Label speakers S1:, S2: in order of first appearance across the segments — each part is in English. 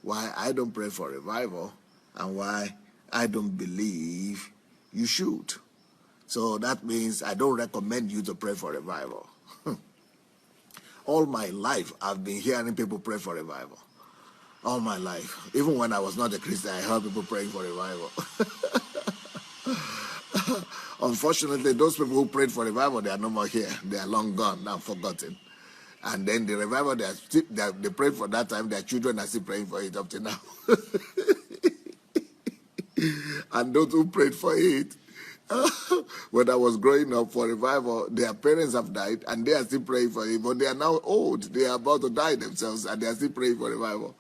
S1: why I don't pray for revival and why I don't believe you should. So that means I don't recommend you to pray for revival. All my life, I've been hearing people pray for revival. All my life. Even when I was not a Christian, I heard people praying for revival. Unfortunately, those people who prayed for revival, they are no more here. They are long gone, now forgotten. And then the revival they prayed for that time, their children are still praying for it up to now. And those who prayed for it, when I was growing up for revival, their parents have died and they are still praying for it. But they are now old. They are about to die themselves and they are still praying for revival.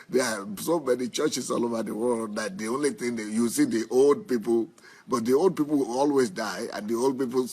S1: There are so many churches all over the world that the only thing that you see the old people, but the old people will always die, and the old people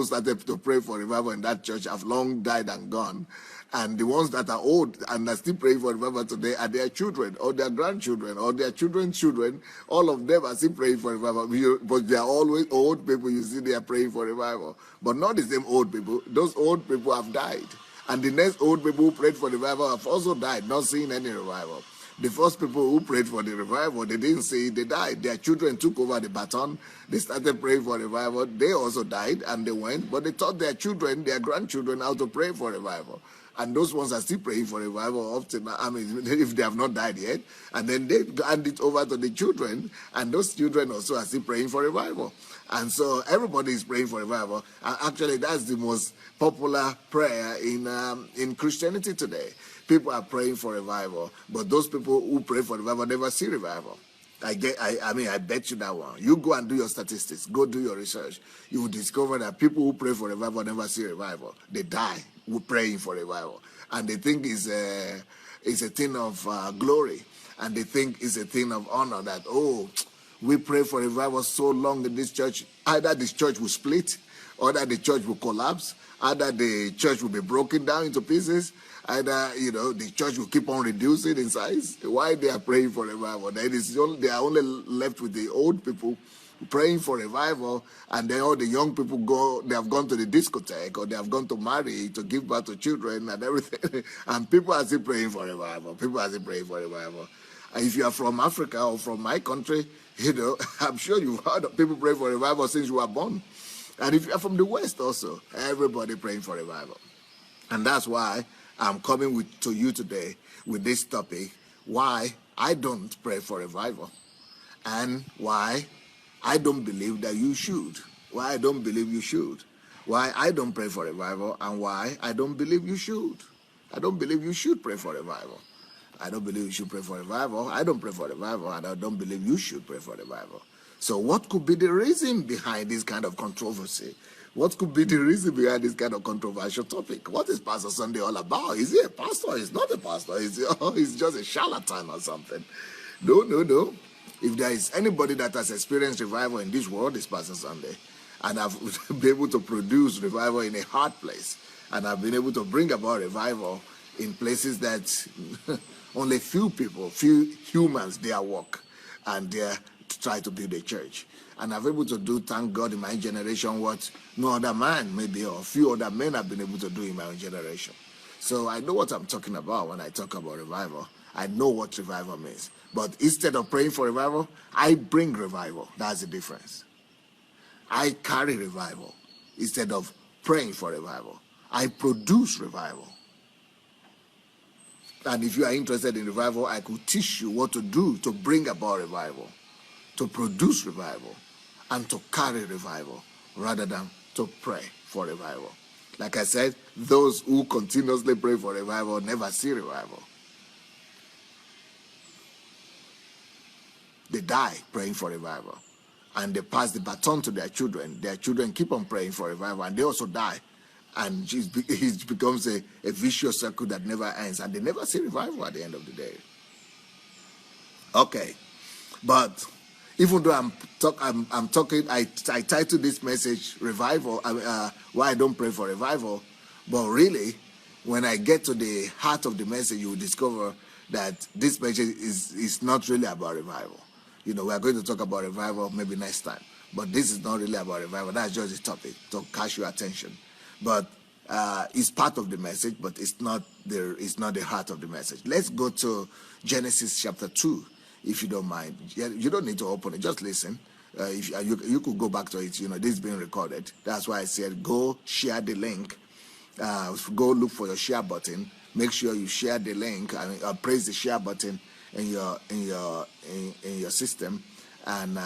S1: started to pray for revival in that church have long died and gone. And the ones that are old and are still praying for revival today are their children or their grandchildren or their children's children. All of them are still praying for revival. But they are always old people. You see, they are praying for revival. But not the same old people. Those old people have died. And the next old people who prayed for the revival have also died, not seeing any revival. The first people who prayed for the revival, they didn't see it, they died. Their children took over the baton. They started praying for revival. They also died and they went, but they taught their children, their grandchildren how to pray for revival. And those ones are still praying for revival often, I mean, if they have not died yet. And then they hand it over to the children, and those children also are still praying for revival. And so everybody is praying for revival. And actually, that's the most popular prayer in Christianity today. People are praying for revival, but those people who pray for revival never see revival. I bet you that one. You go and do your statistics. Go do your research. You will discover that people who pray for revival never see revival. They die praying for revival. And they think it's a thing of glory. And they think it's a thing of honor that, oh, we pray for revival so long in this church. Either this church will split, or that the church will collapse, either the church will be broken down into pieces, either, the church will keep on reducing in size. Why they are praying for revival? They are only left with the old people praying for revival, and then all the young people they have gone to the discotheque, or they have gone to marry, to give birth to children and everything. And people are still praying for revival. People are still praying for revival. And if you are from Africa or from my country, I'm sure you've heard of people praying for revival since you were born. And if you are from the West also, everybody praying for revival. And that's why I'm coming to you today with this topic, why I don't pray for revival, and why I don't believe that you should. Why I don't believe you should. Why I don't pray for revival, and why I don't believe you should. I don't believe you should pray for revival. I don't believe you should pray for revival. I don't pray for revival, and I don't believe you should pray for revival. So what could be the reason behind this kind of controversy? What could be the reason behind this kind of controversial topic? What is Pastor Sunday all about? Is he a pastor? He's not a pastor. He's just a charlatan or something. No. If there is anybody that has experienced revival in this world, it's Pastor Sunday. And I've been able to produce revival in a hard place. And I've been able to bring about revival in places that only few humans dare walk and dare to try to build a church. And I've been able to do, thank God, in my generation what no other man, maybe, or a few other men have been able to do in my own generation. So I know what I'm talking about when I talk about revival. I know what revival means. But instead of praying for revival, I bring revival. That's the difference. I carry revival instead of praying for revival. I produce revival. And if you are interested in revival, I could teach you what to do to bring about revival, to produce revival, and to carry revival rather than to pray for revival. Like I said, those who continuously pray for revival never see revival. They die praying for revival. And they pass the baton to their children. Their children keep on praying for revival, and they also die. And it becomes a vicious circle that never ends. And they never see revival at the end of the day. Okay. But even though I'm talking, I titled this message Revival, why I don't pray for revival. But really, when I get to the heart of the message, you will discover that this message is not really about revival. We are going to talk about revival maybe next time. But this is not really about revival. That's just the topic to catch your attention. But is part of the message, but it's not the heart of the message. Let's go to Genesis chapter 2, if you don't mind. You don't need to open it, just listen. If you could go back to it, this is being recorded. That's why I said go share the link. Go look for your share button. Make sure you share the link and press the share button in your system, and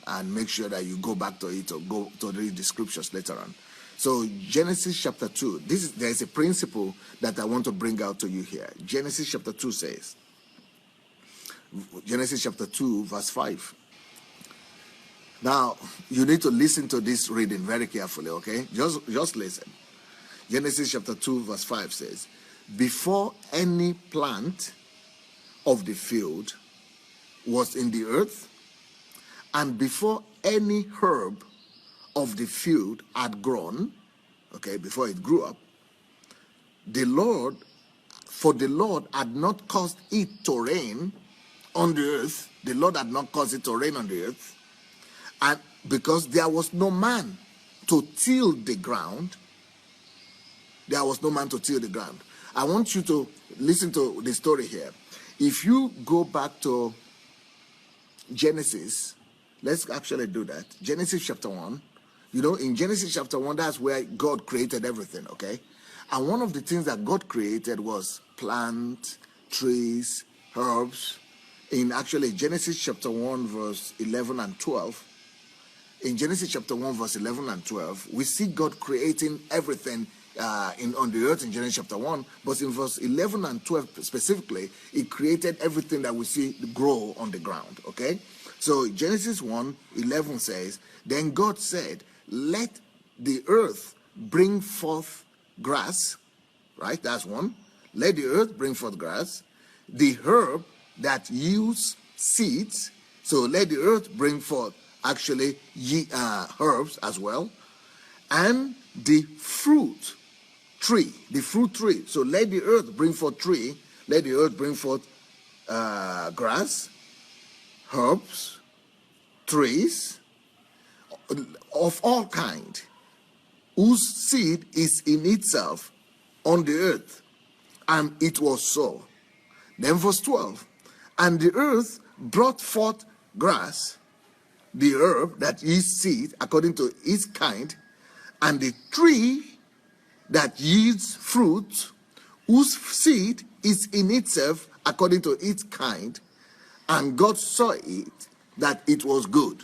S1: and make sure that you go back to it or go to read the scriptures later on. So Genesis chapter 2, there's a principle that I want to bring out to you here. Genesis chapter 2 says, Genesis chapter 2 verse 5. Now you need to listen to this reading very carefully, okay? Just listen. Genesis chapter 2 verse 5 says, before any plant of the field was in the earth, and before any herb of the field had grown, okay, before it grew up, the Lord had not caused it to rain on the earth. The Lord had not caused it to rain on the earth, and because there was no man to till the ground. There was no man to till the ground. I want you to listen to the story here. If you go back to Genesis, let's actually do that. Genesis chapter 1. In Genesis chapter 1, that's where God created everything, okay? And one of the things that God created was plants, trees, herbs. In actually Genesis chapter 1, verse 11 and 12, in Genesis chapter 1, verse 11 and 12, we see God creating everything on the earth in Genesis chapter 1, but in verse 11 and 12 specifically, he created everything that we see grow on the ground, okay? So Genesis 1:11 says, then God said, let the earth bring forth grass, right? That's one. Let the earth bring forth grass, the herb that yields seeds. So let the earth bring forth actually herbs as well, and the fruit tree. So let the earth bring forth tree. Let the earth bring forth grass, herbs, trees of all kind, whose seed is in itself on the earth. And it was so. Then verse 12. And the earth brought forth grass, the herb that is seed according to its kind, and the tree that yields fruit, whose seed is in itself according to its kind. And God saw it that it was good.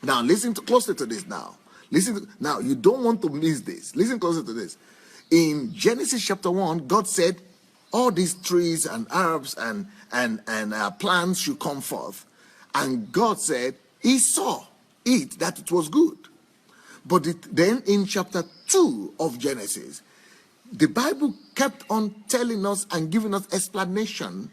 S1: Now listen closely to this now. Now you don't want to miss this. Listen closely to this. In Genesis chapter 1, God said all these trees and herbs and plants should come forth. And God said he saw it that it was good. But then in chapter 2 of Genesis, the Bible kept on telling us and giving us explanation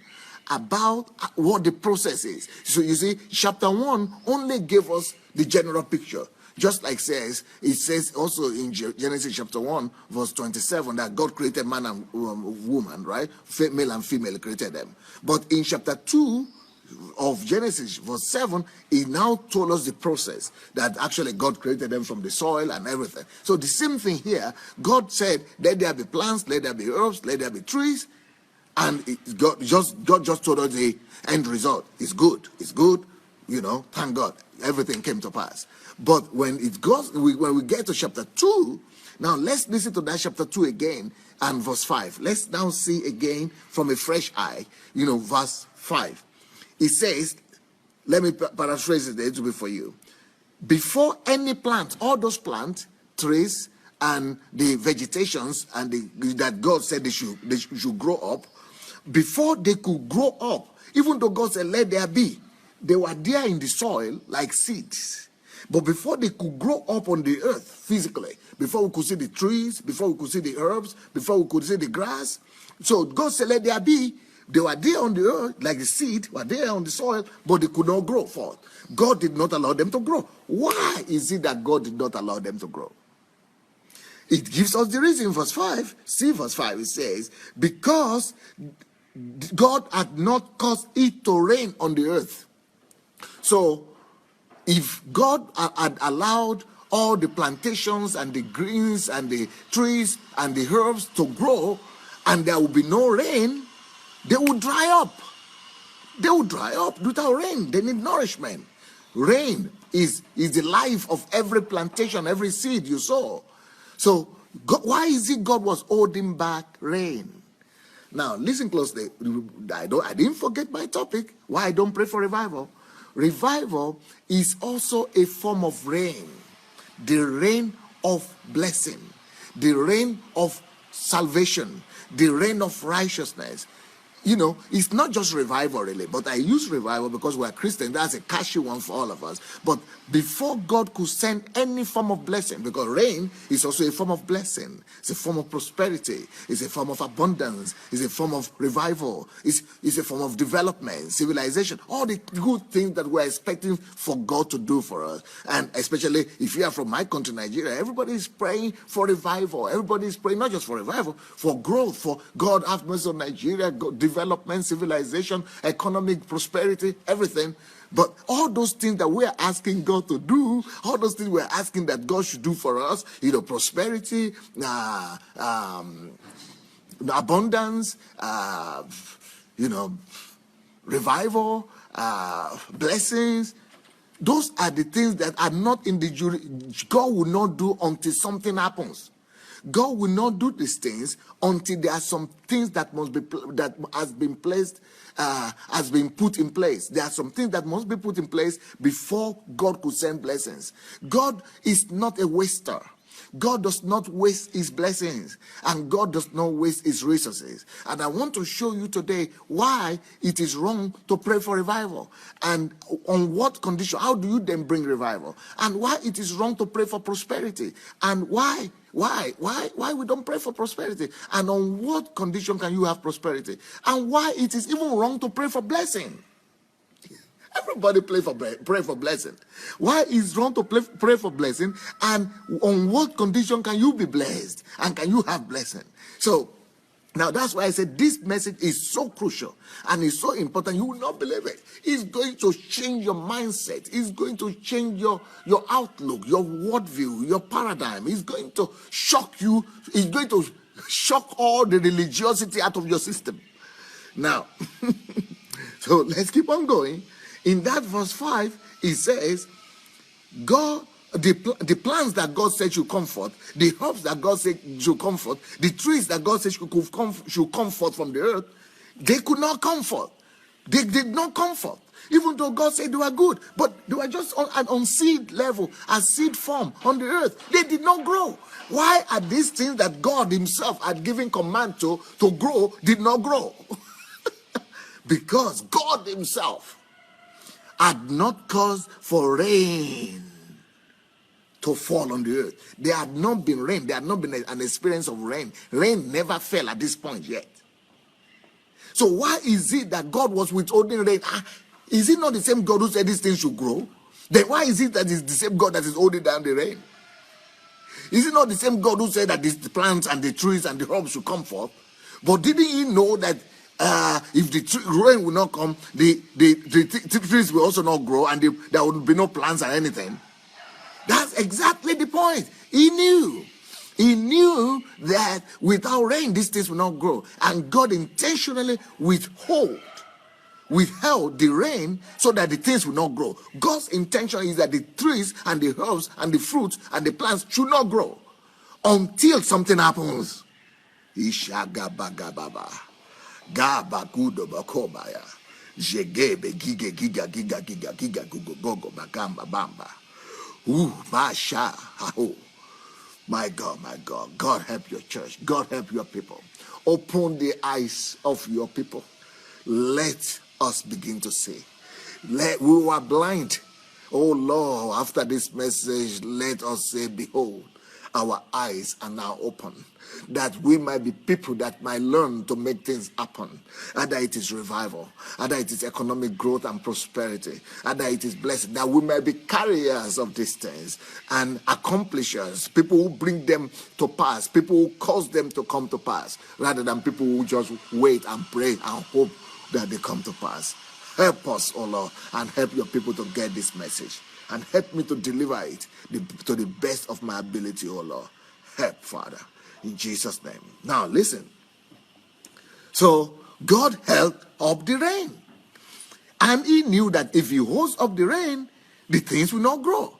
S1: about what the process is. So you see, chapter 1 only gave us the general picture. Just like it says also in Genesis chapter 1, verse 27, that God created man and woman, right? Male and female created them. But in chapter 2 of Genesis, verse 7, he now told us the process that actually God created them from the soil and everything. So the same thing here, God said, let there be plants, let there be herbs, let there be trees, and God just told us the end result. It's good, thank God, everything came to pass. But when we get to chapter 2, now let's listen to that chapter 2 again and verse 5. Let's now see again from a fresh eye, verse 5. It says, let me paraphrase it a little bit for you. Before any plant, all those plants, trees, and the vegetations, and that God said they should grow up, before they could grow up, even though God said, let there be, they were there in the soil like seeds. But before they could grow up on the earth physically, before we could see the trees, before we could see the herbs, before we could see the grass, so God said, let there be. They were there on the earth, like the seed, were there on the soil, but they could not grow forth. God did not allow them to grow. Why is it that God did not allow them to grow? It gives us the reason. Verse 5, see verse 5, it says, because God had not caused it to rain on the earth. So, if God had allowed all the plantations and the greens and the trees and the herbs to grow, and there will be no rain, they will dry up. They will dry up without rain. They need nourishment. Rain is the life of every plantation, every seed you sow. So God, why is it God was holding back rain? Now listen closely. I didn't forget my topic. Why I don't pray for revival. Revival is also a form of rain. The rain of blessing. The rain of salvation. The rain of righteousness. You know, it's not just revival really, but I use revival because we're Christians. That's a catchy one for all of us. But before God could send any form of blessing, because rain is also a form of blessing, it's a form of prosperity, it's a form of abundance, it's a form of revival, it's a form of development, civilization, all the good things that we're expecting for God to do for us. And especially if you are from my country, Nigeria, everybody is praying for revival. Everybody is praying not just for revival, for growth, for God have mercy on Nigeria, development, civilization, economic prosperity, everything. But all those things that we're asking God to do, all those things we're asking that God should do for us, you know, prosperity, abundance, you know, revival, blessings, those are the things that are not in the jury. God will not do until something happens. God will not do these things until there are some things that must be that has been placed, has been put in place. There are some things that must be put in place before God could send blessings. God is not a waster. God does not waste his blessings, and God does not waste his resources. And I want to show you today why it is wrong to pray for revival, and on what condition, how do you then bring revival, and why it is wrong to pray for prosperity, and why we don't pray for prosperity, and on what condition can you have prosperity, and why it is even wrong to pray for blessing. Everybody pray for blessing. Why is wrong to pray for blessing, and on what condition can you be blessed and can you have blessing? So now that's why I said this message is so crucial and it's so important. You will not believe it. It's going to change your mindset. It's going to change your outlook, your worldview, your paradigm. It's going to shock you. It's going to shock all the religiosity out of your system. Now, so let's keep on going. In that verse 5, it says, God, the plants that God said should comfort, the herbs that God said should comfort, the trees that God said should comfort from the earth, they could not comfort. They did not comfort. Even though God said they were good, but they were just on seed level, as seed form on the earth. They did not grow. Why are these things that God himself had given command to grow did not grow? Because God himself had not caused for rain to fall on the earth. There had not been rain. There had not been an experience of rain. Rain never fell at this point yet. So why is it that God was withholding rain? Is it not the same God who said these things should grow? Then why is it that it's the same God that is holding down the rain? Is it not the same God who said that the plants and the trees and the herbs should come forth? But didn't he know that if the rain will not come, the trees will also not grow, and there will be no plants or anything? That's exactly the point. He knew. He knew that without rain, these things will not grow. And God intentionally withheld the rain so that the things will not grow. God's intention is that the trees and the herbs and the fruits and the plants should not grow until something happens. Ishagabagababa. Gabagudo bakobaya. Jegebe giga giga giga giga giga gugo gogo bagamba bamba. Masha. My God, my God. God help your church. God help your people. Open the eyes of your people. Let us begin to see. We were blind. Oh Lord, after this message, let us say, behold, our eyes are now open, that we might be people that might learn to make things happen. Either it is revival, either it is economic growth and prosperity, either it is blessing, that we might be carriers of these things and accomplishers, people who bring them to pass, people who cause them to come to pass, rather than people who just wait and pray and hope that they come to pass. Help us, oh Lord, and help your people to get this message. and help me to deliver it to the best of my ability, oh Lord. Help, Father, in Jesus' name. Now, listen. So, God held up the rain. And he knew that if he holds up the rain, the things will not grow.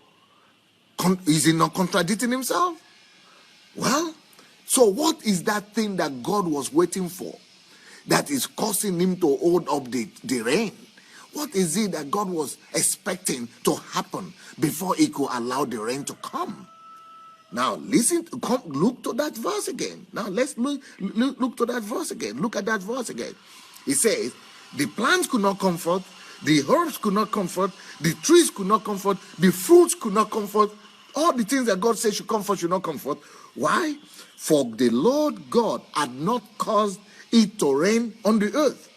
S1: Is he not contradicting himself? Well, so what is that thing that God was waiting for that is causing him to hold up the rain? What is it that God was expecting to happen before he could allow the rain to come? Now, listen, look to that verse again. Now, let's look to that verse again. Look at that verse again. It says, the plants could not comfort, the herbs could not comfort, the trees could not comfort, the fruits could not comfort. All the things that God says should not comfort. Why? For the Lord God had not caused it to rain on the earth.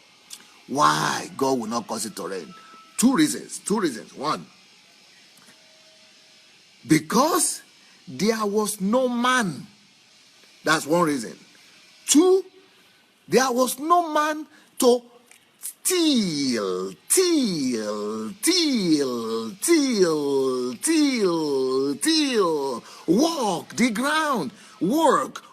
S1: Why God will not cause it to rain? Two reasons. One, because there was no man. That's one reason. Two, there was no man to till, walk the ground, work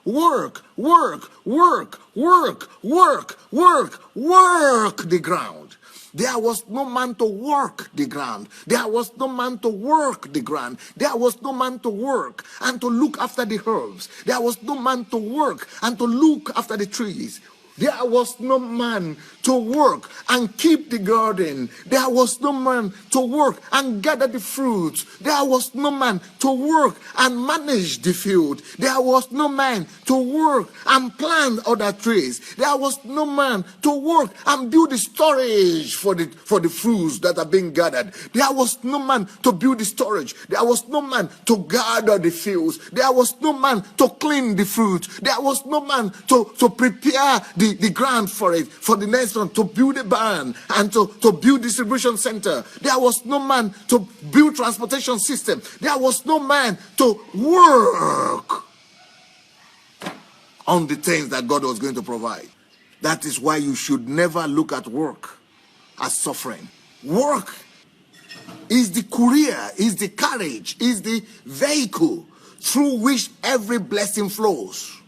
S1: the ground. There was no man to work the ground. There was no man to work the ground. There was no man to work and to look after the herbs. There was no man to work and to look after the trees. There was no man to work and keep the garden. There was no man to work and gather the fruits. There was no man to work and manage the field. There was no man to work and plant other trees. There was no man to work and build the storage for the fruits that are being gathered. There was no man to build the storage. There was no man to gather the fields. There was no man to clean the fruits. There was no man to prepare the ground for it, for the next one, to build a barn and to build distribution center. There was no man to build transportation system. There was no man to work on the things that God was going to provide. That is why you should never look at work as suffering. Work is the courier, is the carriage, is the vehicle through which every blessing flows.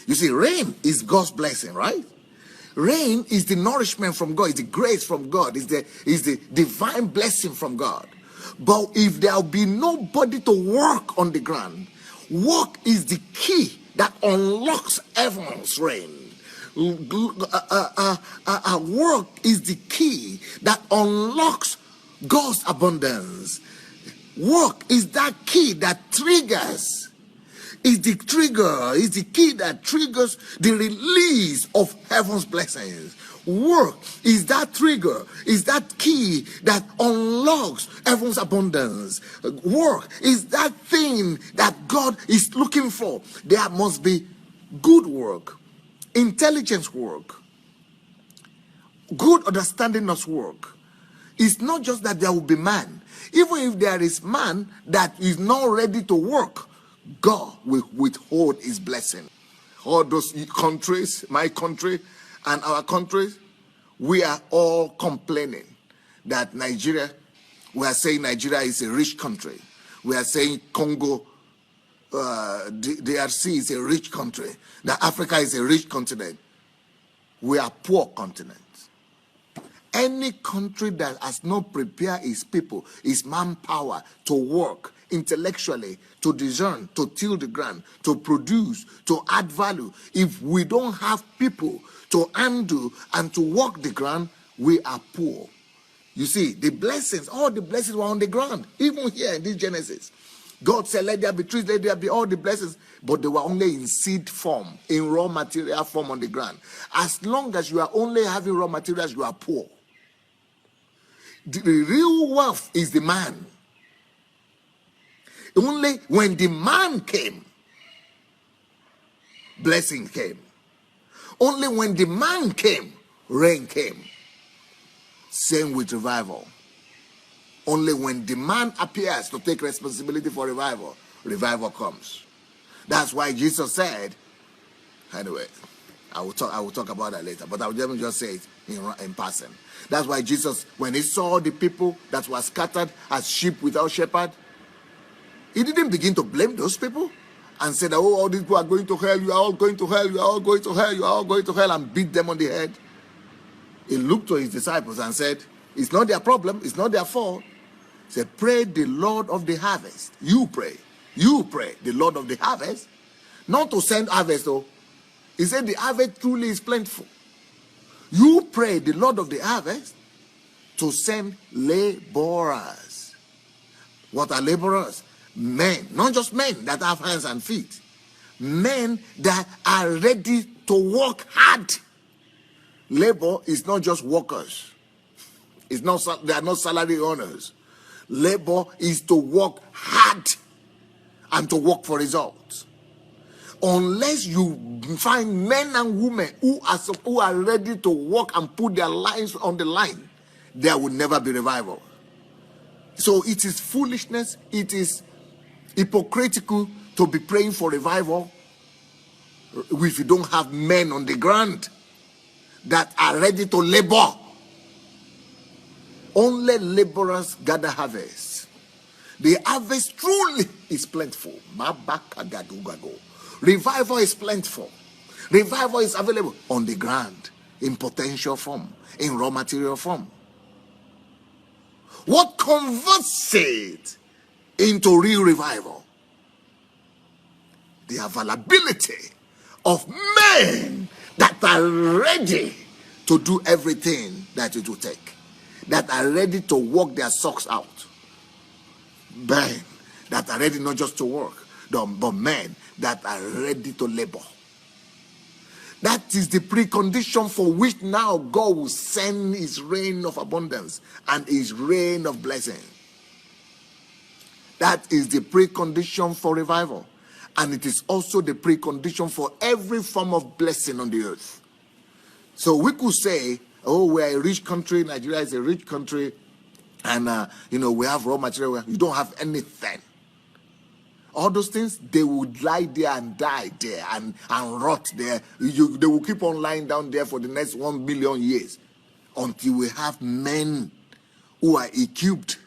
S1: You see, rain is God's blessing, right? Rain is the nourishment from God, is the grace from God, is the divine blessing from God. But if there will be nobody to work on the ground, work is the key that unlocks heaven's rain. Work is the key that unlocks God's abundance. Work is that key that triggers. Is the key that triggers the release of heaven's blessings. Work is that trigger, is that key that unlocks heaven's abundance. Work is that thing that God is looking for. There must be good work, intelligence work, good understanding of work. It's not just that there will be man. Even if there is man that is not ready to work, God will withhold his blessing. All those countries, my country and our countries, we are all complaining that Nigeria, we are saying Nigeria is a rich country. We are saying Congo, DRC is a rich country. That Africa is a rich continent. We are poor continent. Any country that has not prepared its people, its manpower to work intellectually, to discern, to till the ground, to produce, to add value. If we don't have people to undo and to work the ground, we are poor. You see, the blessings, all the blessings were on the ground. Even here in this Genesis, God said, let there be trees, let there be all the blessings, but they were only in seed form, in raw material form on the ground. As long as you are only having raw materials, you are poor. The real wealth is the man. Only when the man came, blessing came. Only when the man came, rain came. Same with revival. Only when the man appears to take responsibility for revival, revival comes. That's why Jesus said, anyway, I will talk about that later, but let me just say it in passing. That's why Jesus, when he saw the people that were scattered as sheep without shepherd, he didn't begin to blame those people and say that, oh, all these people are going to hell, you are all going to hell, you are all going to hell, you are all going to hell, and beat them on the head. He looked to his disciples and said, it's not their problem, it's not their fault. He said, pray the Lord of the harvest. You pray, the Lord of the harvest. Not to send harvest, though. He said the harvest truly is plentiful. You pray the Lord of the harvest to send laborers. What are laborers? Men, not just men that have hands and feet. Men that are ready to work hard. Labor is not just workers. They are not salary earners. Labor is to work hard and to work for results. Unless you find men and women who are ready to work and put their lives on the line, there will never be revival. So it is foolishness, it is hypocritical to be praying for revival if you don't have men on the ground that are ready to labor. Only laborers gather harvest. The harvest truly is plentiful. Revival is plentiful. Revival is available on the ground, in potential form, in raw material form. What converts it into real revival? The availability of men that are ready to do everything that it will take, that are ready to work their socks out. Men that are ready not just to work, but men that are ready to labor. That is the precondition for which now God will send his rain of abundance and his rain of blessing. That is the precondition for revival. And it is also the precondition for every form of blessing on the earth. So we could say, oh, we are a rich country, Nigeria is a rich country, and we have raw material. You don't have anything. All those things, they would lie there and die there and rot there. They will keep on lying down there for the next 1 billion years until we have men who are equipped,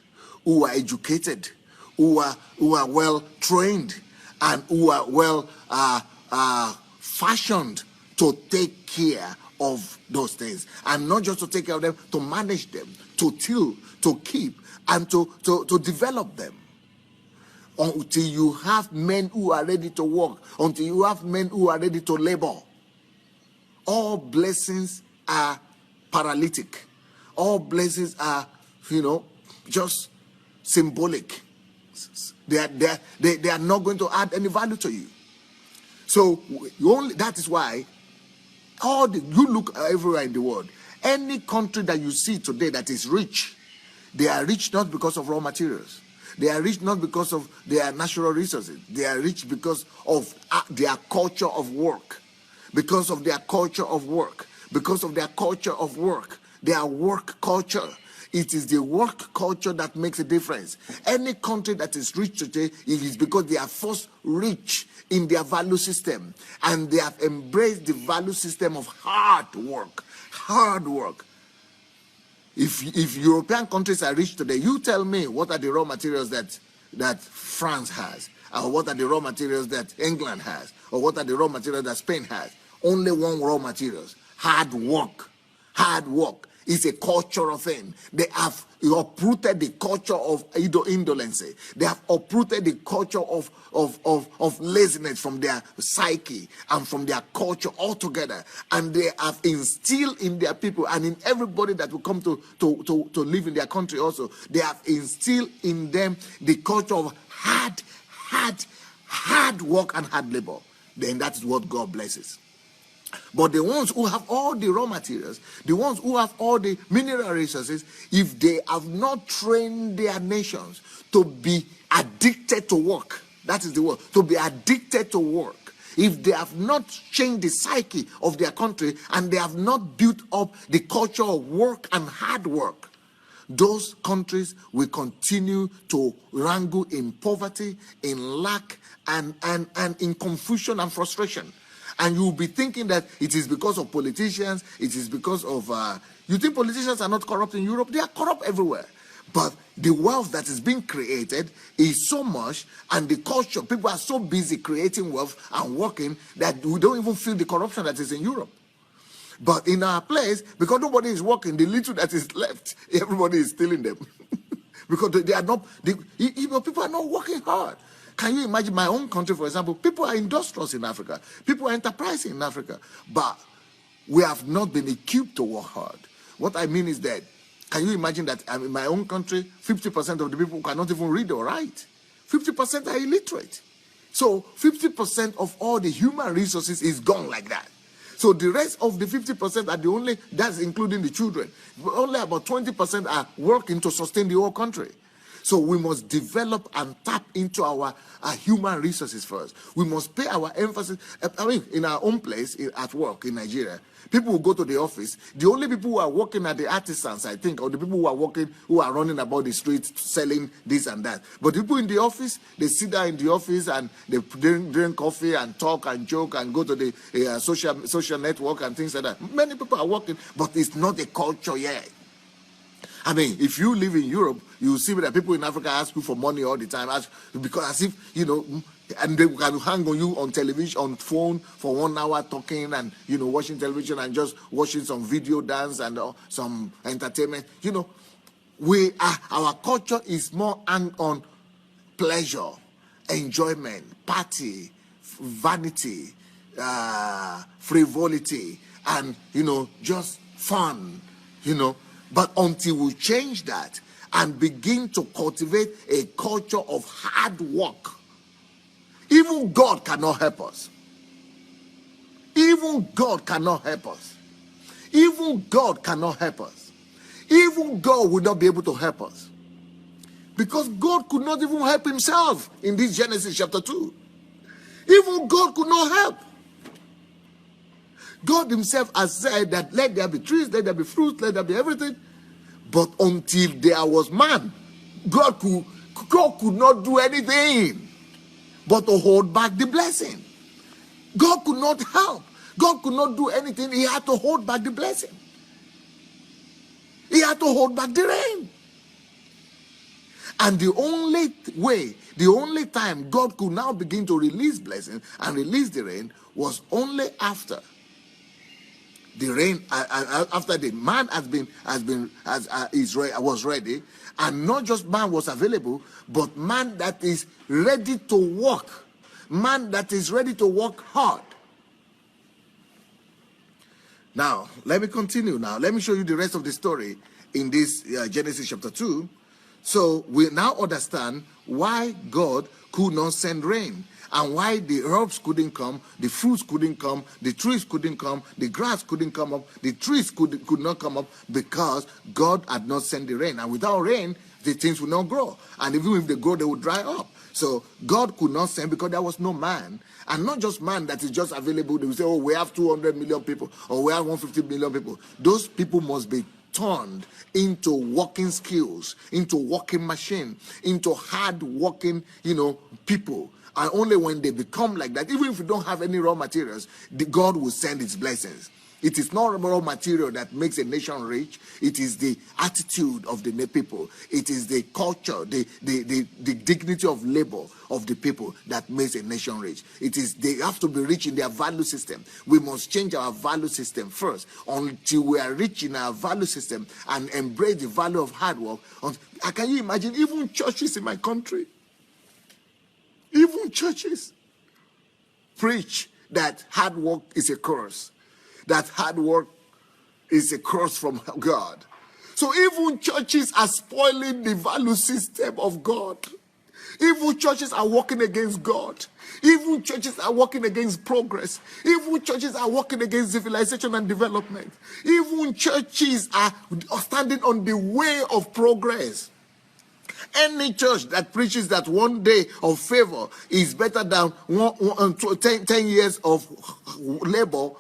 S1: who are educated, who are well trained, and who are well fashioned to take care of those things. And not just to take care of them, to manage them, to till, to keep, and to develop them. Until you have men who are ready to work, until you have men who are ready to labor. All blessings are paralytic. All blessings are, just symbolic. They are not going to add any value to you. So that is why you look everywhere in the world. Any country that you see today that is rich, they are rich not because of raw materials. They are rich not because of their natural resources. They are rich because of their culture of work. Because of their culture of work. Because of their culture of work. Their work culture. It is the work culture that makes a difference. Any country that is rich today, it is because they are first rich in their value system. And they have embraced the value system of hard work. Hard work. If European countries are rich today, you tell me what are the raw materials that France has, or what are the raw materials that England has, or what are the raw materials that Spain has. Only one raw materials: hard work. Hard work is a cultural thing. They have uprooted the culture of indolency. They have uprooted the culture of laziness from their psyche and from their culture altogether. And they have instilled in their people and in everybody that will come to live in their country also, they have instilled in them the culture of hard work and hard labor. Then that is what God blesses. But the ones who have all the raw materials, the ones who have all the mineral resources, if they have not trained their nations to be addicted to work, that is the word, to be addicted to work. If they have not changed the psyche of their country and they have not built up the culture of work and hard work, those countries will continue to wrangle in poverty, in lack, and in confusion and frustration. And you'll be thinking that it is because of politicians, it is because of... you think politicians are not corrupt in Europe? They are corrupt everywhere. But the wealth that is being created is so much, and the culture, people are so busy creating wealth and working that we don't even feel the corruption that is in Europe. But in our place, because nobody is working, the little that is left, everybody is stealing them. Because they are not, people are not working hard. Can you imagine my own country, for example? People are industrious in Africa. People are enterprising in Africa. But we have not been equipped to work hard. What I mean is that, can you imagine that in my own country, 50% of the people cannot even read or write? 50% are illiterate. So 50% of all the human resources is gone like that. So the rest of the 50% are the only, that's including the children. Only about 20% are working to sustain the whole country. So we must develop and tap into our human resources first. We must pay our emphasis. I mean, in our own place, at work in Nigeria, people will go to the office. The only people who are working are the artisans, I think, or the people who are working, who are running about the streets selling this and that. But people in the office, they sit down in the office and they drink coffee and talk and joke and go to the social network and things like that. Many people are working, but it's not a culture yet. I mean, if you live in Europe, you see that people in Africa ask you for money all the time, because as if, you know, and they can hang on you on television, on phone for 1 hour talking and, you know, watching television and just watching some video dance and some entertainment. You know, our culture is more on pleasure, enjoyment, party, vanity, frivolity, and, you know, just fun, you know. But until we change that and begin to cultivate a culture of hard work, even God cannot help us. Even God cannot help us. Even God cannot help us. Even God will not be able to help us. Because God could not even help himself in this Genesis chapter 2. Even God could not help. God himself has said that let there be trees, let there be fruits, let there be everything. But until there was man, God could not do anything but to hold back the blessing. God could not help. God could not do anything. He had to hold back the blessing. He had to hold back the rain. And the only way, the only time God could now begin to release blessing and release the rain was only after the rain, after the man was ready, and not just man was available, but man that is ready to work, man that is ready to work hard. Now, let me continue now. Let me show you the rest of the story in this Genesis chapter 2. So we now understand why God could not send rain, and why the herbs couldn't come, the fruits couldn't come, the trees couldn't come, the grass couldn't come up, the trees could not come up, because God had not sent the rain. And without rain, the things would not grow. And even if they grow, they would dry up. So God could not send because there was no man. And not just man that is just available. They will say, oh, we have 200 million people, or we have 150 million people. Those people must be turned into working skills, into working machine, into hard working, people. And only when they become like that, even if you don't have any raw materials, God will send his blessings. It is not raw material that makes a nation rich. It is the attitude of the people. It is the culture, the dignity of labor of the people that makes a nation rich. It is, they have to be rich in their value system. We must change our value system first. Until we are rich in our value system and embrace the value of hard work. Can you imagine even churches in my country? Even churches preach that hard work is a curse. That hard work is a curse from God. So even churches are spoiling the value system of God. Even churches are working against God. Even churches are working against progress. Even churches are working against civilization and development. Even churches are standing on the way of progress. Any church that preaches that one day of favor is better than 10 years of labor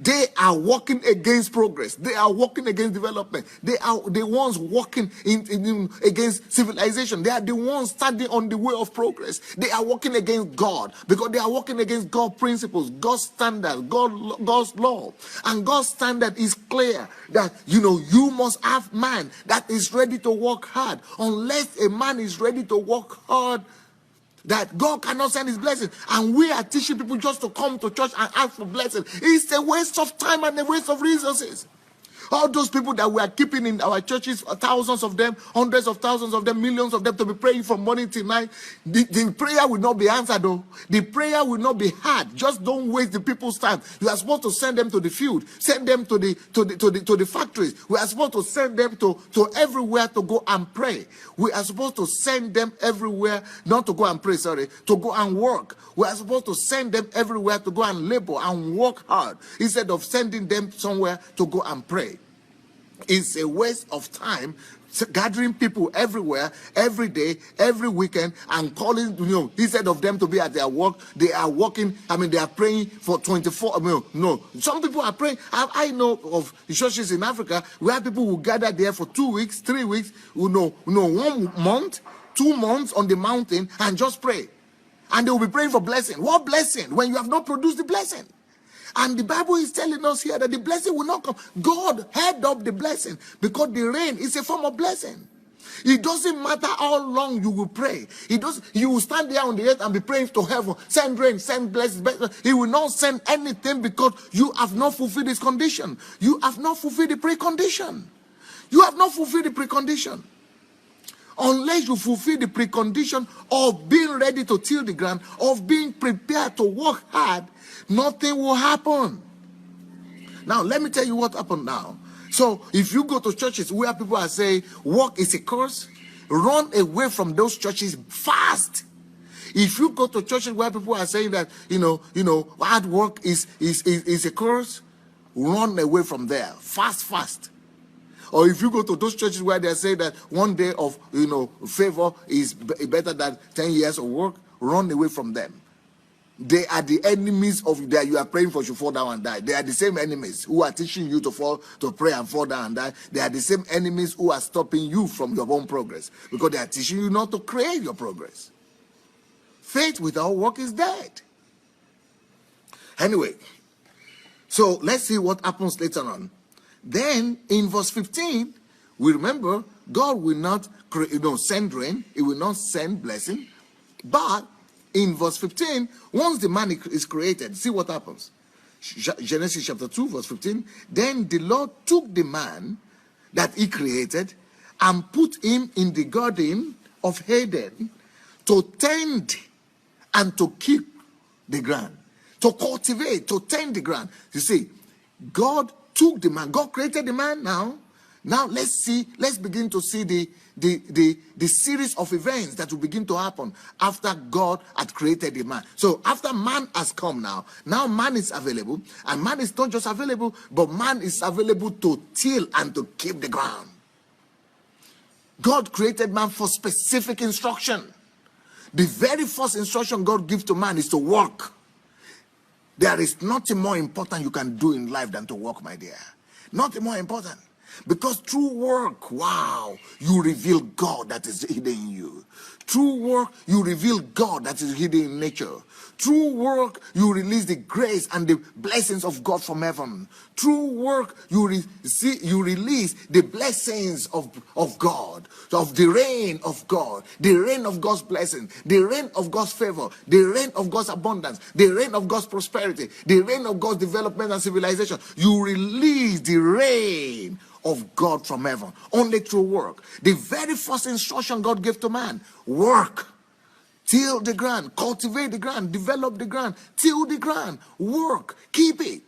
S1: They are working against progress. They are working against development. They are the ones working against civilization. They are the ones standing on the way of progress. They are working against God because they are working against God's principles, God's standard, God's law. And God's standard is clear that, you must have man that is ready to work hard. Unless a man is ready to work hard, that God cannot send his blessing. And we are teaching people just to come to church and ask for blessing. It's a waste of time and a waste of resources. All those people that we are keeping in our churches, thousands of them, hundreds of thousands of them, millions of them, to be praying from morning till night, the prayer will not be answered though. The prayer will not be heard. Just don't waste the people's time. You are supposed to send them to the field, send them to the factories. We are supposed to send them to everywhere to go and pray. We are supposed to send them everywhere, not to go and pray, sorry, to go and work. We are supposed to send them everywhere to go and labor and work hard instead of sending them somewhere to go and pray. It's a waste of time gathering people everywhere, every day, every weekend, and calling, instead of them to be at their work, they are working. They are praying for 24. No. Some people are praying. I know of churches in Africa where people will gather there for 2 weeks, 3 weeks, 1 month, 2 months on the mountain and just pray. And they will be praying for blessing. What blessing? When you have not produced the blessing. And the Bible is telling us here that the blessing will not come. God held up the blessing because the rain is a form of blessing. It doesn't matter how long you will pray. You will stand there on the earth and be praying to heaven. Send rain, send blessings. He will not send anything because you have not fulfilled this condition. You have not fulfilled the precondition. You have not fulfilled the precondition. Unless you fulfill the precondition of being ready to till the ground, of being prepared to work hard, nothing will happen. Now, let me tell you what happened now. So, if you go to churches where people are saying work is a curse, run away from those churches fast. If you go to churches where people are saying that, hard work is a curse, run away from there. Fast. Or if you go to those churches where they say that 1 day of, favor is better than 10 years of work, run away from them. They are the enemies of that you are praying for should fall down and die. They are the same enemies who are teaching you to pray and fall down and die. They are the same enemies who are stopping you from your own progress because they are teaching you not to create your progress. Faith without work is dead. Anyway, so let's see what happens later on. Then in verse 15, we remember God will not send rain. He will not send blessing. But in verse 15, once the man is created, see what happens. Genesis chapter 2, verse 15. Then the Lord took the man that he created and put him in the garden of Eden to tend and to keep the ground, to cultivate, to tend the ground. You see, God took the man. God created the man now. Now let's begin to see the series of events that will begin to happen after God had created the man. So after man has come now man is available. And man is not just available, but man is available to till and to keep the ground. God created man for specific instruction. The very first instruction God gives to man is to work. There is nothing more important you can do in life than to work, my dear. Nothing more important. Because through work, wow, you reveal God that is hidden in you. Through work, you reveal God that is hidden in nature. Through work, you release the grace and the blessings of God from heaven. Through work, you release the blessings of God, of the rain of God, the rain of God's blessing, the rain of God's favor, the rain of God's abundance, the rain of God's prosperity, the rain of God's development and civilization. You release the rain of God from heaven only through work. The very first instruction God gave to man: work. Till the ground, cultivate the ground, develop the ground, till the ground, work, keep it.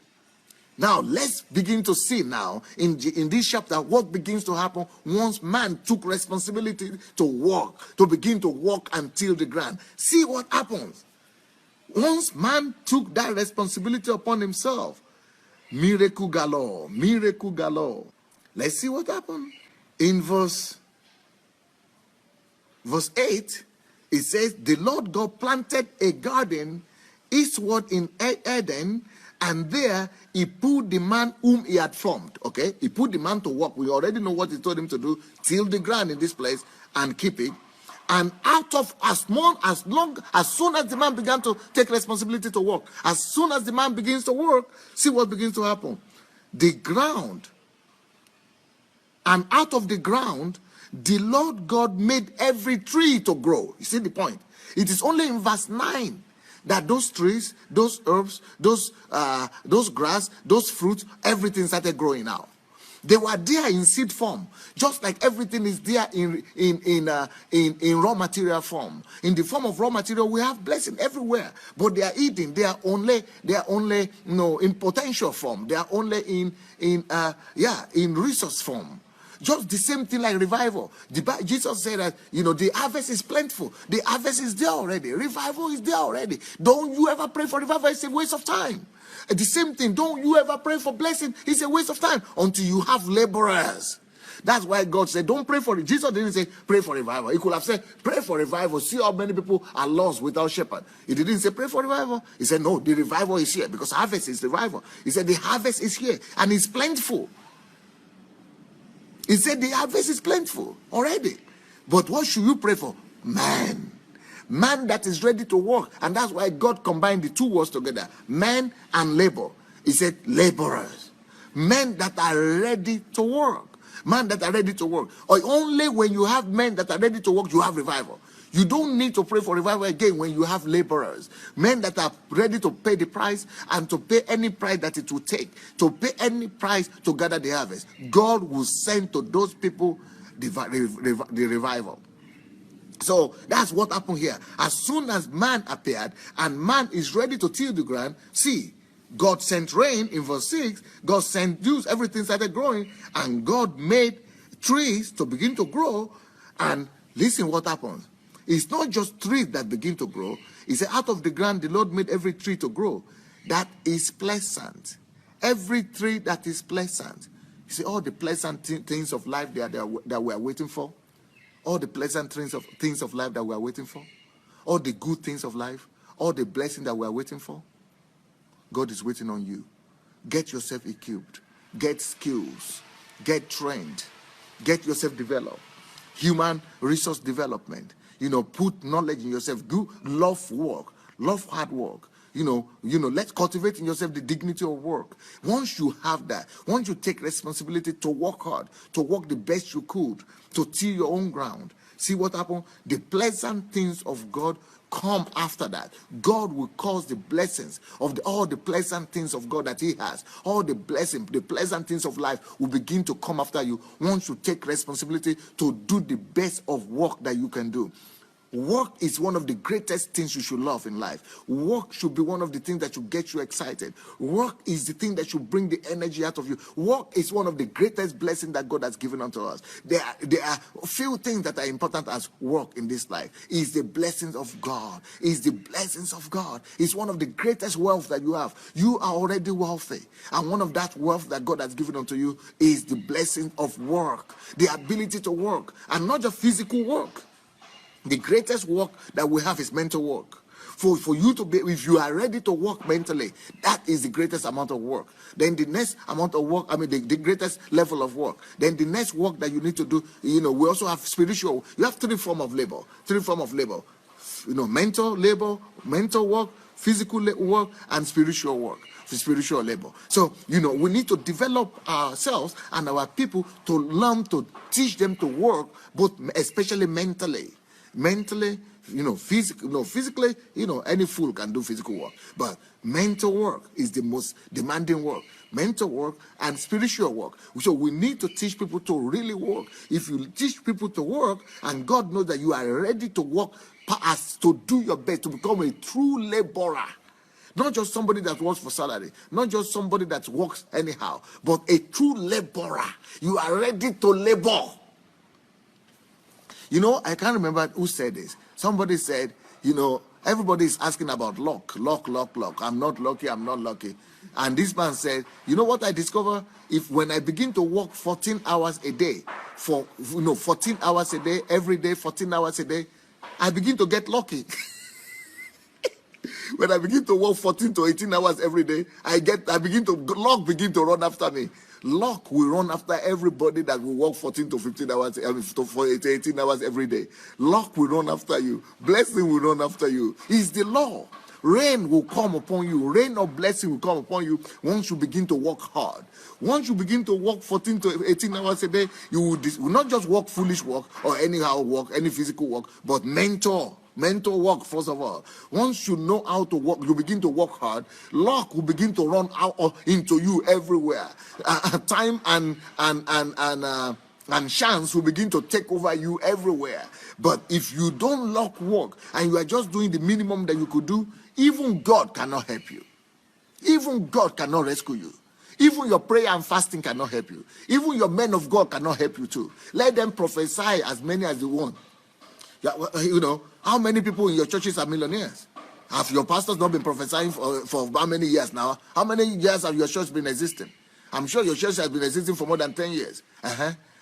S1: Now, let's begin to see now in this chapter what begins to happen once man took responsibility to work, to begin to work and till the ground. See what happens. Once man took that responsibility upon himself, miracle galore, miracle galore. Let's see what happened. In verse 8, it says, the Lord God planted a garden eastward in Eden And there he put the man whom he had formed. Okay, he put the man to work. We already know what he told him to do: till the ground in this place and keep it. And out of as soon as the man began to take responsibility to work, as soon as the man begins to work, see what begins to happen. The ground, and out of the ground, the Lord God made every tree to grow. You see the point? It is only in verse 9 that those trees, those herbs, those grass, those fruits, everything started growing out. They were there in seed form, just like everything is there in raw material form. In the form of raw material, we have blessing everywhere, but they are hidden. They are only in potential form. They are only in resource form. Just the same thing like revival. Jesus said that, the harvest is plentiful. The harvest is there already. Revival is there already. Don't you ever pray for revival. It's a waste of time. The same thing. Don't you ever pray for blessing. It's a waste of time until you have laborers. That's why God said, don't pray for it. Jesus didn't say, pray for revival. He could have said, pray for revival. See how many people are lost without shepherd. He didn't say, pray for revival. He said, no, the revival is here, because harvest is revival. He said, the harvest is here and it's plentiful. He said, the harvest is plentiful already. But what should you pray for? Man. Man that is ready to work. And that's why God combined the two words together. Man and labor. He said, laborers. Men that are ready to work. Men that are ready to work. Or only when you have men that are ready to work, you have revival. You don't need to pray for revival again when you have laborers. Men that are ready to pay the price and to pay any price that it will take. To pay any price to gather the harvest. God will send to those people the revival. So that's what happened here. As soon as man appeared and man is ready to till the ground, see, God sent rain in verse 6. God sent dews, everything started growing, and God made trees to begin to grow. And listen what happens. It's not just trees that begin to grow. He said, out of the ground, the Lord made every tree to grow that is pleasant. Every tree that is pleasant. You see, all the pleasant things of life that we are waiting for. All the pleasant things of life that we are waiting for. All the good things of life. All the blessing that we are waiting for. God is waiting on you. Get yourself equipped. Get skills. Get trained. Get yourself developed. Human resource development. Put knowledge in yourself. Love work. Love hard work. Let's cultivate in yourself the dignity of work. Once you have that, once you take responsibility to work hard, to work the best you could, to till your own ground, see what happened? The pleasant things of God come after that. God will cause the blessings of all the pleasant things of God that he has. All the blessing, the pleasant things of life will begin to come after you once you take responsibility to do the best of work that you can do. Work is one of the greatest things you should love in life. Work should be one of the things that should get you excited. Work is the thing that should bring the energy out of you. Work is one of the greatest blessings that God has given unto us. There are few things that are important as work in this life. It's the blessings of God. It's the blessings of God. It's one of the greatest wealth that you have. You are already wealthy. And one of that wealth that God has given unto you is the blessing of work. The ability to work. And not just physical work. The greatest work that we have is mental work. For you to be, if you are ready to work mentally, that is the greatest amount of work. Then the next amount of work, the greatest level of work. Then the next work that you need to do, we also have spiritual. You have three forms of labor. Mental labor, mental work, physical work, and spiritual work. Spiritual labor. So, we need to develop ourselves and our people to learn to teach them to work, both especially mentally. Physically, any fool can do physical work. But mental work is the most demanding work. Mental work and spiritual work. So we need to teach people to really work. If you teach people to work, and God knows that you are ready to work, to do your best, to become a true laborer. Not just somebody that works for salary. Not just somebody that works anyhow. But a true laborer. You are ready to labor. I can't remember who said this. Somebody said, everybody is asking about luck. I'm not lucky. And this man said, you know what I discover? When I begin to work 14 hours a day, 14 hours a day, every day, 14 hours a day, I begin to get lucky. When I begin to work 14 to 18 hours every day, luck begin to run after me. Luck will run after everybody that will work 14 to 15 hours, for 18 hours every day. Luck will run after you. Blessing will run after you. It's the law. Rain will come upon you. Rain of blessing will come upon you once you begin to work hard. Once you begin to work 14 to 18 hours a day, you will not just work foolish work or anyhow work, any physical work, but mental work first of all. Once you know how to work, you begin to work hard. Luck will begin to run out into you everywhere. Time and chance will begin to take over you everywhere. But if you don't work and you are just doing the minimum that you could do, even God cannot help you. Even God cannot rescue you. Even your prayer and fasting cannot help you. Even your men of God cannot help you too. Let them prophesy as many as they want. You know, how many people in your churches are millionaires? Have your pastors not been prophesying for how many years now? How many years have your church been existing? I'm sure your church has been existing for more than 10 years.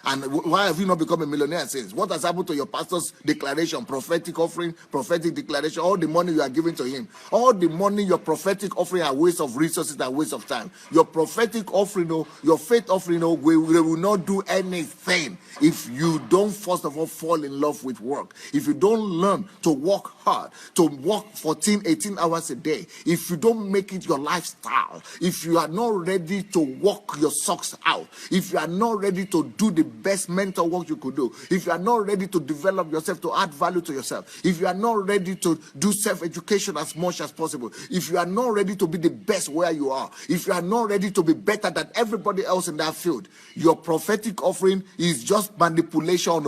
S1: And why have you not become a millionaire since? What has happened to your pastor's declaration, prophetic offering, prophetic declaration, all the money you are giving to him? All the money, your prophetic offering are waste of resources and waste of time. Your prophetic offering, your faith offering, they will not do anything if you don't first of all fall in love with work. If you don't learn to work hard, to work 14, 18 hours a day, if you don't make it your lifestyle, if you are not ready to work your socks out, if you are not ready to do the best mental work you could do, if you are not ready to develop yourself, to add value to yourself, if you are not ready to do self-education as much as possible, if you are not ready to be the best where you are, if you are not ready to be better than everybody else in that field, your prophetic offering is just manipulation.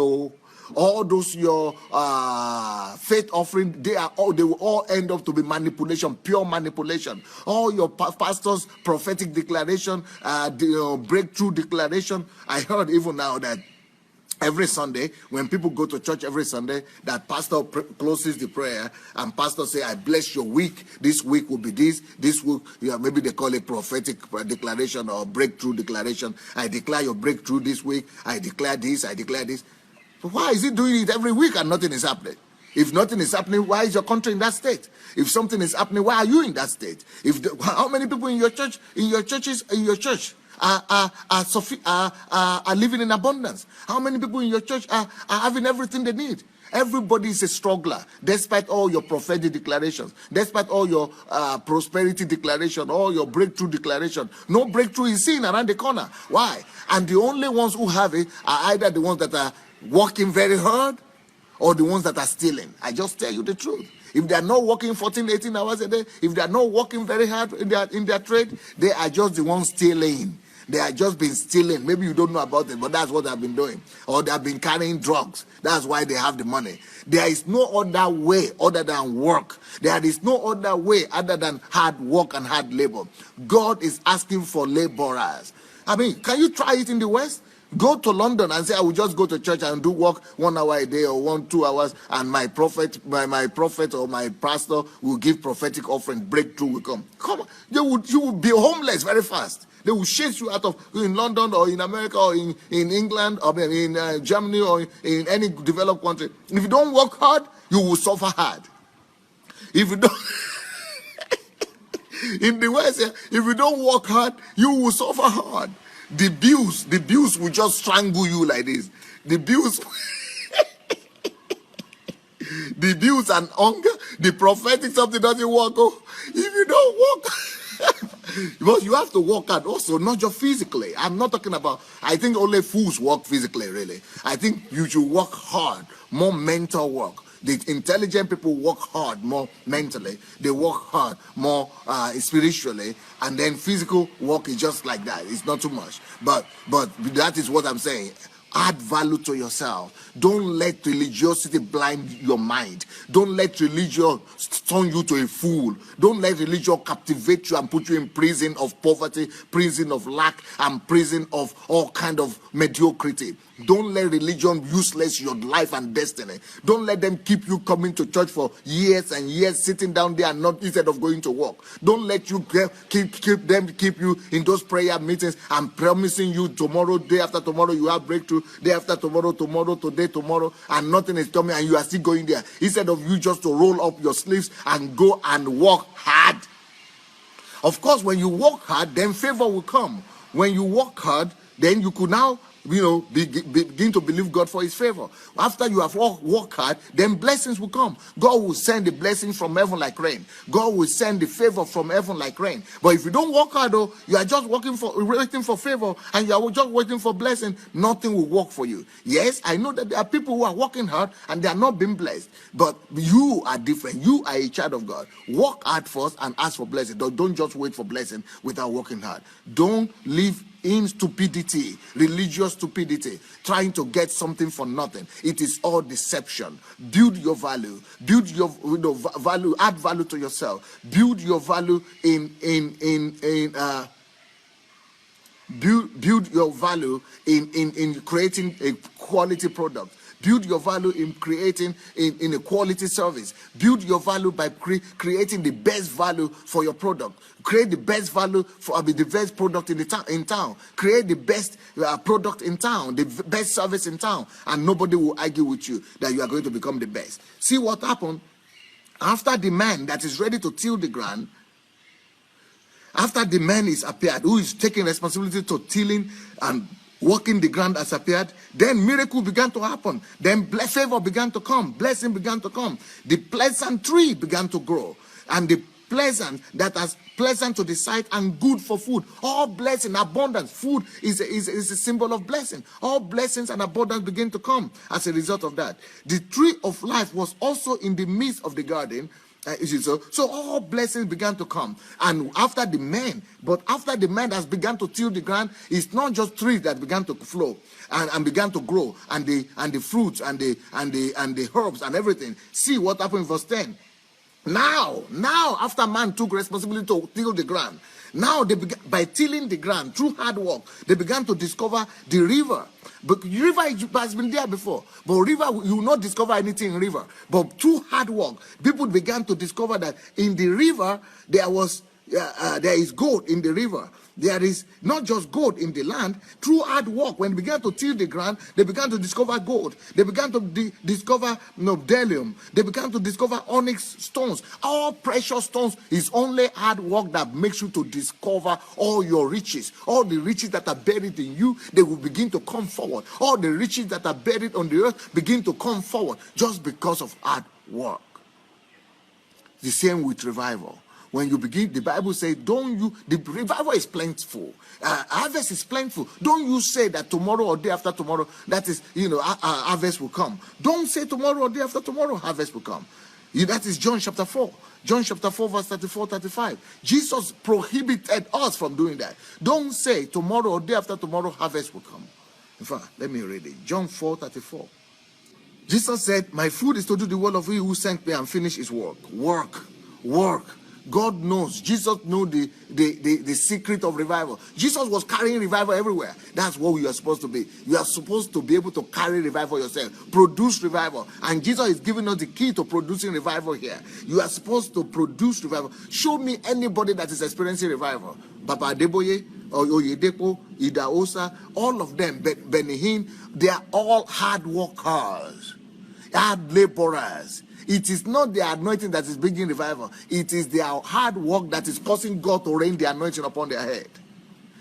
S1: All those your faith offering, they will all end up to be manipulation, pure manipulation. All your pastors' prophetic declaration, breakthrough declaration. I heard even now that every Sunday, when people go to church every Sunday, that pastor closes the prayer and pastor say, I bless your week. This week will be this week, maybe they call it prophetic declaration or breakthrough declaration. I declare your breakthrough this week. I declare this. But why is he doing it every week and nothing is happening? If nothing is happening, why is your country in that state? If something is happening, why are you in that state? How many people in your church, are living in abundance? How many people in your church are having everything they need? Everybody is a struggler, despite all your prophetic declarations, despite all your prosperity declaration, all your breakthrough declaration. No breakthrough is seen around the corner. Why? And the only ones who have it are either the ones that are working very hard or the ones that are stealing. I just tell you the truth. If they are not working 14, 18 hours a day, if they are not working very hard in their trade, they are just the ones stealing. They have just been stealing. Maybe you don't know about it, but that's what they've been doing. Or they have been carrying drugs. That's why they have the money. There is no other way other than work. There is no other way other than hard work and hard labor. God is asking for laborers. I mean, can you try it in the West? Go to London and say, I will just go to church and do work 1 hour a day or 2 hours, and my prophet or my pastor will give prophetic offering, breakthrough will come. Come on, you would be homeless very fast. They will chase you out of in London or in America or in England or in Germany or in any developed country. If you don't work hard, you will suffer hard. If you don't in the West, if you don't work hard, you will suffer hard. The bills will just strangle you like this. The bills and hunger, the prophetic something doesn't work. If you don't work, because you have to work hard also, not just physically. I'm not talking about, I think only fools work physically, really. I think you should work hard, more mental work. The intelligent people work hard more mentally. They work hard more spiritually, and then physical work is just like that. It's not too much. But that is what I'm saying. Add value to yourself. Don't let religiosity blind your mind. Don't let religion turn you to a fool. Don't let religion captivate you and put you in prison of poverty, prison of lack, and prison of all kind of mediocrity. Don't let religion useless your life and destiny. Don't let them keep you coming to church for years and years, sitting down there and not instead of going to work. Don't let you keep you in those prayer meetings and promising you tomorrow, day after tomorrow, you have breakthrough. tomorrow, day after tomorrow, tomorrow, today, tomorrow, and nothing is coming, and you are still going there. Instead of you just to roll up your sleeves and go and work hard. Of course, when you work hard, then favor will come. When you work hard, then you could now begin to believe God for his favor. After you have worked hard, then blessings will come. God will send the blessing from heaven like rain. God will send the favor from heaven like rain. But if you don't work hard, though, you are just waiting for favor, and you are just waiting for blessing, nothing will work for you. Yes, I know that there are people who are working hard and they are not being blessed, but you are different. You are a child of God. Work hard first and ask for blessing. Don't just wait for blessing without working hard. Don't live in stupidity, religious stupidity, trying to get something for nothing. It is all deception. Build your value. Build your value. Add value to yourself. Build your value build your value in creating a quality product. Build your value in creating in a quality service. Build your value by creating the best value for your product. Create the best value for the best product in town. Create the best product in town, the best service in town, and nobody will argue with you that you are going to become the best. See what happened after the man that is ready to till the ground. After the man is appeared, who is taking responsibility to tilling and working the ground has appeared, then miracle began to happen. Then favor began to come. Blessing began to come. The pleasant tree began to grow. And the pleasant, that is pleasant to the sight and good for food. All blessing, abundance. Food is a symbol of blessing. All blessings and abundance begin to come as a result of that. The tree of life was also in the midst of the garden. So all blessings began to come, and after the man has begun to till the ground, it's not just trees that began to flow and began to grow, and the fruits and the herbs and everything. See what happened in verse 10. Now after man took responsibility to till the ground, now they began, by tilling the ground through hard work, they began to discover the river. But river has been there before, but river, you will not discover anything in river. But through hard work, people began to discover that in the river there is gold in the river. There is not just gold in the land. Through hard work, when they began to till the ground, they began to discover gold. They began to discover bdellium. They began to discover onyx stones. All precious stones is only hard work that makes you to discover all your riches. All the riches that are buried in you, they will begin to come forward. All the riches that are buried on the earth begin to come forward just because of hard work. The same with revival. When you begin, the Bible says, the revival is plentiful. Harvest is plentiful. Don't you say that tomorrow or day after tomorrow, that is, harvest will come. Don't say tomorrow or day after tomorrow, harvest will come. That is John chapter 4. John chapter 4 verse 34, 35. Jesus prohibited us from doing that. Don't say tomorrow or day after tomorrow, harvest will come. In fact, let me read it. John 4, 34. Jesus said, my food is to do the will of him who sent me and finish his work. Work. God knows. Jesus knows the secret of revival. Jesus was carrying revival everywhere. That's what you are supposed to be. You are supposed to be able to carry revival yourself. Produce revival. And Jesus is giving us the key to producing revival here. You are supposed to produce revival. Show me anybody that is experiencing revival. Papa Adeboye, Oyedepo, Idaosa, all of them, Benihin, they are all hard workers, hard laborers. It is not their anointing that is bringing revival. It is their hard work that is causing God to rain the anointing upon their head.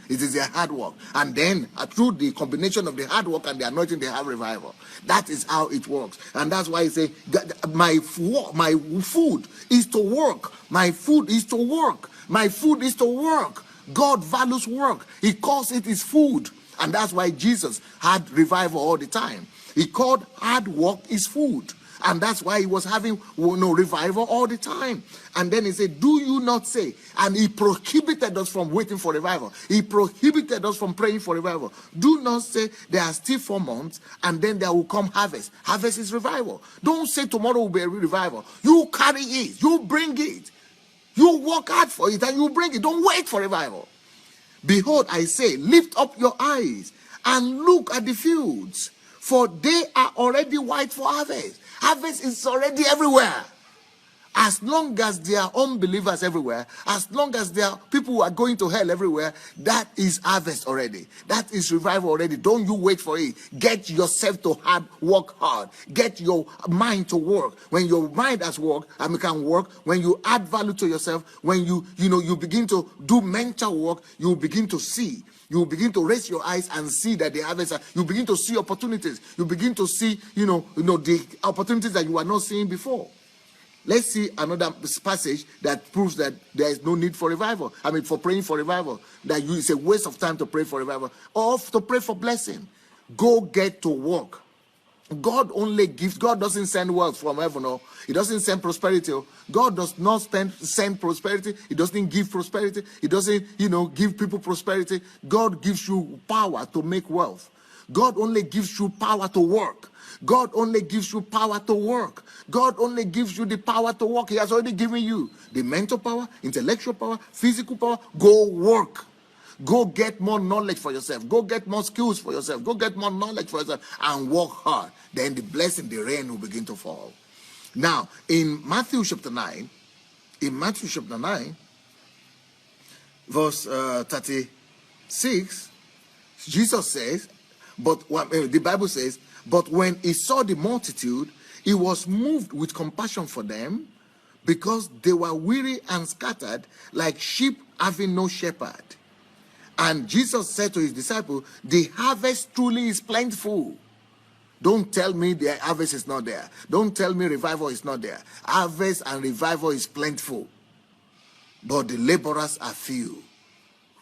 S1: It is their hard work. And then through the combination of the hard work and the anointing, they have revival. That is how it works. And that's why he say, my food is to work. My food is to work. My food is to work. God values work. He calls it his food. And that's why Jesus had revival all the time. He called hard work his food. And that's why he was having revival all the time. And then he said, do you not say? And he prohibited us from waiting for revival. He prohibited us from praying for revival. Do not say there are still 4 months and then there will come harvest. Harvest is revival. Don't say tomorrow will be a revival. You carry it. You bring it. You work hard for it and you bring it. Don't wait for revival. Behold, I say, lift up your eyes and look at the fields, for they are already white for harvest. Harvest is already everywhere. As long as there are unbelievers everywhere, as long as there are people who are going to hell everywhere, that is harvest already. That is revival already. Don't you wait for it. Get yourself to work hard. Get your mind to work. When your mind has worked and can work, when you add value to yourself, when you begin to do mental work, you begin to see. You begin to raise your eyes and see that the harvest. You begin to see opportunities. You begin to see, the opportunities that you were not seeing before. Let's see another passage that proves that there is no need for revival. For praying for revival. That it's a waste of time to pray for revival or to pray for blessing. Go get to work. God only gives. God doesn't send wealth from heaven. No, He doesn't send prosperity. God does not send prosperity. He doesn't give prosperity. He doesn't, give people prosperity. God gives you power to make wealth. God only gives you power to work. God only gives you power to work. God only gives you the power to work. He has already given you the mental power, intellectual power, physical power. Go work. Go get more knowledge for yourself. Go get more skills for yourself. Go get more knowledge for yourself and work hard. Then the blessing, the rain will begin to fall. Now, in Matthew chapter 9, verse 36, Jesus says, the Bible says, but when he saw the multitude, he was moved with compassion for them because they were weary and scattered like sheep having no shepherd. And Jesus said to his disciples, the harvest truly is plentiful. Don't tell me the harvest is not there. Don't tell me revival is not there. Harvest and revival is plentiful. But the laborers are few.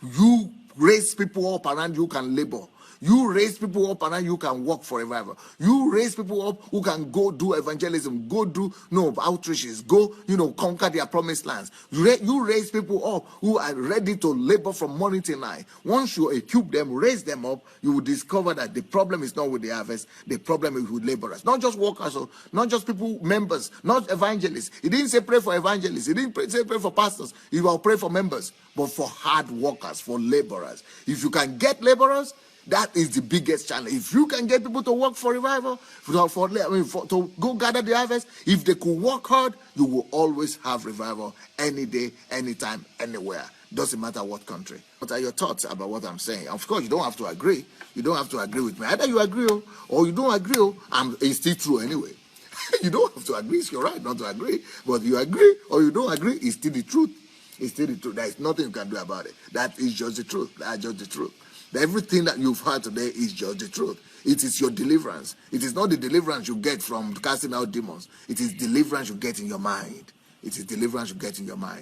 S1: You raise people up around you can labor. You raise people up and you can work for revival. You raise people up who can go do evangelism, go do outreaches, go conquer their promised lands. You raise people up who are ready to labor from morning till night. Once you equip them, raise them up, you will discover that the problem is not with the harvest, the problem is with laborers. Not just workers, not just people, members, not evangelists. He didn't say pray for evangelists. He didn't say pray for pastors. He will pray for members, but for hard workers, for laborers. If you can get laborers, that is the biggest challenge. If you can get people to work for revival, to go gather the harvest, if they could work hard, you will always have revival any day, anytime, anywhere. Doesn't matter what country. What are your thoughts about what I'm saying? Of course, you don't have to agree. You don't have to agree with me. Either you agree or you don't agree, it's still true anyway. You don't have to agree. It's your right not to agree. But you agree or you don't agree, it's still the truth. It's still the truth. There is nothing you can do about it. That is just the truth. That's just the truth. Everything that you've heard today is just the truth. It is your deliverance. It is not the deliverance you get from casting out demons. It is deliverance you get in your mind. It is deliverance you get in your mind.